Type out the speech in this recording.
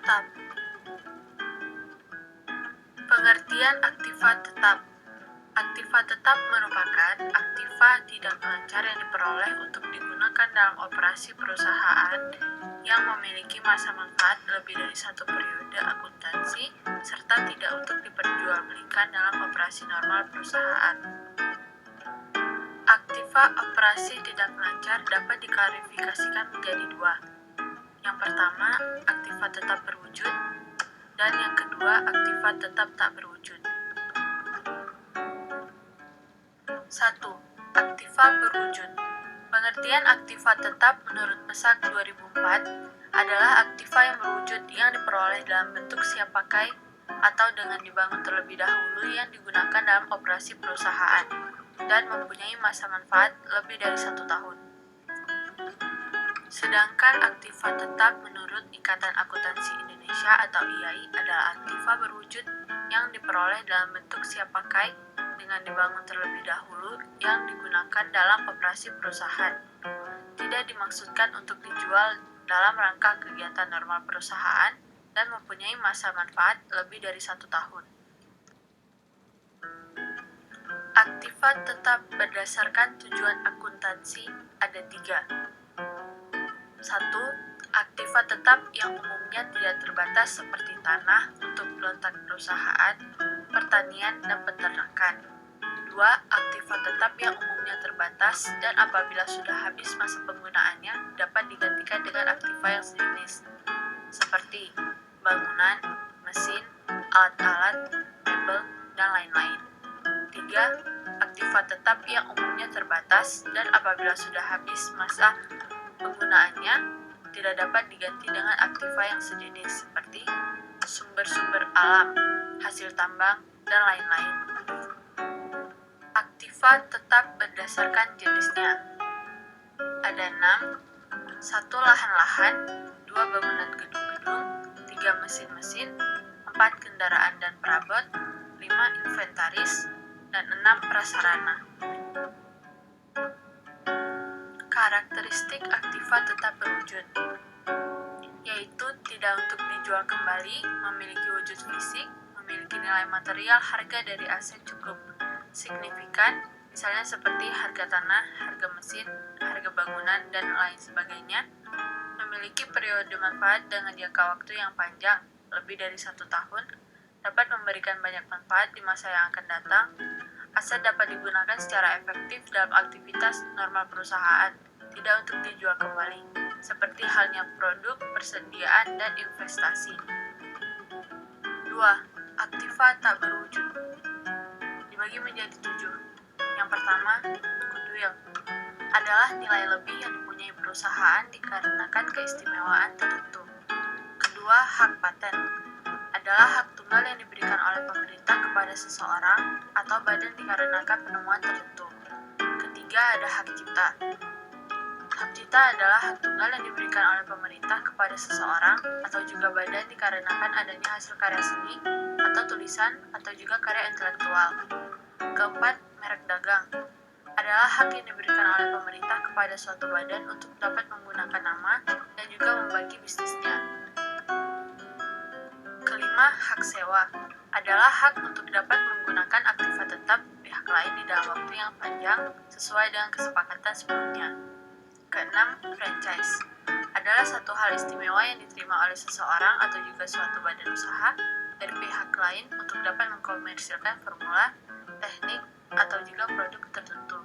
tetap. Pengertian aktiva tetap. Aktiva tetap merupakan aktiva tidak lancar yang diperoleh untuk digunakan dalam operasi perusahaan yang memiliki masa manfaat lebih dari satu periode akuntansi serta tidak untuk diperjualbelikan dalam operasi normal perusahaan. Aktiva operasi tidak lancar dapat diklasifikasikan menjadi dua. Yang pertama, aktiva tetap berwujud, dan yang kedua, aktiva tetap tak berwujud. 1. Aktiva berwujud. Pengertian aktiva tetap menurut Pesak 2004 adalah aktiva yang berwujud yang diperoleh dalam bentuk siap pakai atau dengan dibangun terlebih dahulu yang digunakan dalam operasi perusahaan dan mempunyai masa manfaat lebih dari 1 tahun. Sedangkan aktiva tetap menurut Ikatan Akuntansi Indonesia atau IAI adalah aktiva berwujud yang diperoleh dalam bentuk siap pakai dengan dibangun terlebih dahulu yang digunakan dalam operasi perusahaan. Tidak dimaksudkan untuk dijual dalam rangka kegiatan normal perusahaan dan mempunyai masa manfaat lebih dari 1 tahun. Aktiva tetap berdasarkan tujuan akuntansi ada 3. 1. Aktiva tetap yang umumnya tidak terbatas seperti tanah untuk letak perusahaan, pertanian, dan peternakan. 2. Aktiva tetap yang umumnya terbatas dan apabila sudah habis masa penggunaannya dapat digantikan dengan aktiva yang sejenis, seperti bangunan, mesin, alat-alat, mebel, dan lain-lain. 3. Aktiva tetap yang umumnya terbatas dan apabila sudah habis masa penggunaannya tidak dapat diganti dengan aktiva yang sejenis seperti sumber-sumber alam, hasil tambang, dan lain-lain. Aktiva tetap berdasarkan jenisnya. Ada 6. 1. Lahan-lahan, 2. Bangunan gedung-gedung, 3. Mesin-mesin, 4. Kendaraan dan perabot, 5. Inventaris, dan 6. Prasarana. Karakteristik aktiva tetap berwujud, yaitu tidak untuk dijual kembali, memiliki wujud fisik, memiliki nilai material harga dari aset cukup signifikan, misalnya seperti harga tanah, harga mesin, harga bangunan, dan lain sebagainya, memiliki periode manfaat dengan jangka waktu yang panjang, lebih dari 1 tahun, dapat memberikan banyak manfaat di masa yang akan datang, aset dapat digunakan secara efektif dalam aktivitas normal perusahaan, tidak untuk dijual kembali, seperti halnya produk, persediaan, dan investasi. 2. Aktiva tak berwujud dibagi menjadi 7. Yang pertama, goodwill adalah nilai lebih yang dipunyai perusahaan dikarenakan keistimewaan tertentu. Kedua, hak paten adalah hak tunggal yang diberikan oleh pemerintah kepada seseorang atau badan dikarenakan penemuan tertentu. Ketiga, ada hak cipta. Hak cipta adalah hak tunggal yang diberikan oleh pemerintah kepada seseorang atau juga badan dikarenakan adanya hasil karya seni atau tulisan atau juga karya intelektual. Keempat, merek dagang adalah hak yang diberikan oleh pemerintah kepada suatu badan untuk dapat menggunakan nama dan juga membagi bisnisnya. Kelima, hak sewa adalah hak untuk dapat menggunakan aktiva tetap pihak lain di dalam waktu yang panjang sesuai dengan kesepakatan sebelumnya. Keenam, franchise adalah satu hal istimewa yang diterima oleh seseorang atau juga suatu badan usaha dari pihak lain untuk dapat mengkomersilkan formula, teknik, atau juga produk tertentu.